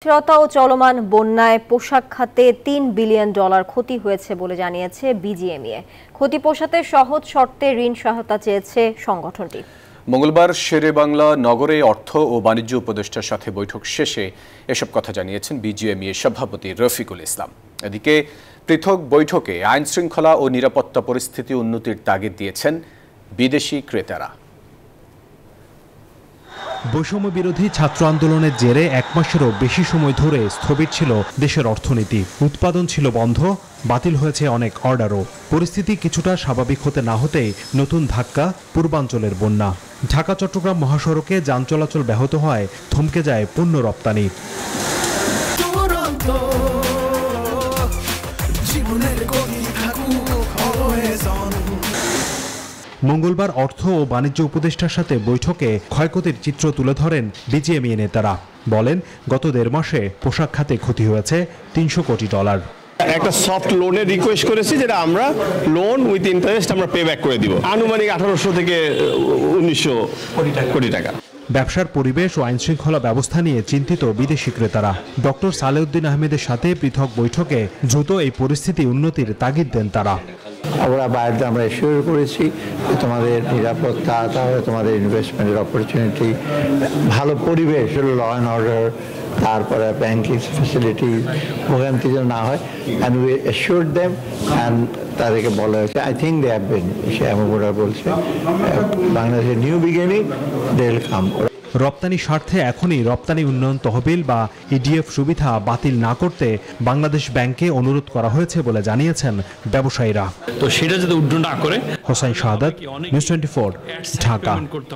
স্থিরতা ও চলমান বন্যায় পোশাক খাতে $3 বিলিয়ন ক্ষতি হয়েছে বলে জানিয়েছে বিজিএমইএ। ক্ষতি পোষাতে সহজ শর্তে ঋণ সহায়তা চেয়েছে সংগঠনটি। মঙ্গলবার শেরেবাংলা নগরে অর্থ ও বাণিজ্য উপদেষ্টার সাথে বৈঠক শেষে এসব কথা জানিয়েছেন বিজিএমইএ সভাপতি রফিকুল ইসলাম। এদিকে পৃথক বৈঠকে আইন শৃঙ্খলা ও নিরাপত্তা পরিস্থিতি উন্নতির তাগিদ দিয়েছেন বিদেশি ক্রেতারা। বৈষম্য বিরোধী ছাত্র আন্দোলনের জেরে এক মাসেরও বেশি সময় ধরে স্থবির ছিল দেশের অর্থনীতি। উৎপাদন ছিল বন্ধ, বাতিল হয়েছে অনেক অর্ডারও। পরিস্থিতি কিছুটা স্বাভাবিক হতে না হতেই নতুন ধাক্কা পূর্বাঞ্চলের বন্যা। ঢাকা চট্টগ্রাম মহাসড়কে যান চলাচল ব্যাহত হয়, থমকে যায় পণ্য রপ্তানি। মঙ্গলবার অর্থ ও বাণিজ্য উপদেষ্টার সাথে বৈঠকে ক্ষয়ক্ষতির চিত্র তুলে ধরেন বিজিএমইএ নেতারা। বলেন, গত 1.5 মাসে পোশাক খাতে ক্ষতি হয়েছে $300 কোটি। একটা সফট লোনের রিকোয়েস্ট করেছি, যেটা আমরা লোন উইথ ইন্টারেস্ট আমরা পে ব্যাক করে দিব, আনুমানিক 1800 থেকে 1900 কোটি টাকা। ব্যবসার পরিবেশ ও আইনশৃঙ্খলা ব্যবস্থা নিয়ে চিন্তিত বিদেশি ক্রেতারা। ডক্টর সালেউদ্দিন আহমেদের সাথে পৃথক বৈঠকে দ্রুত এই পরিস্থিতি উন্নতির তাগিদ দেন তারা। বাইরে আমরা এশিওর করেছি তোমাদের নিরাপত্তা, তারপরে তোমাদের ইনভেস্টমেন্টের অপরচুনিটি, ভালো পরিবেশ, ল অ্যান্ড অর্ডার, তারপরে ব্যাংকিং ফ্যাসিলিটি ভোগান্তি যেন না হয়, and we assured them, and তাদেরকে বলা হয়েছে, I think they have been, সে এমনটা বলছে, বাংলাদেশের new beginning, they will come. রপ্তানি স্বার্থে এখনই রপ্তানি উন্নয়ন তহবিল বা ইডিএফ সুবিধা বাতিল না করতে বাংলাদেশ ব্যাংকে অনুরোধ করা হয়েছে বলে জানিয়েছেন ব্যবসায়ীরা। তো সেটা যাতে উড্ডয়ন না করে। হোসাইন শাহাদাত, নিউজ 24, ঢাকা।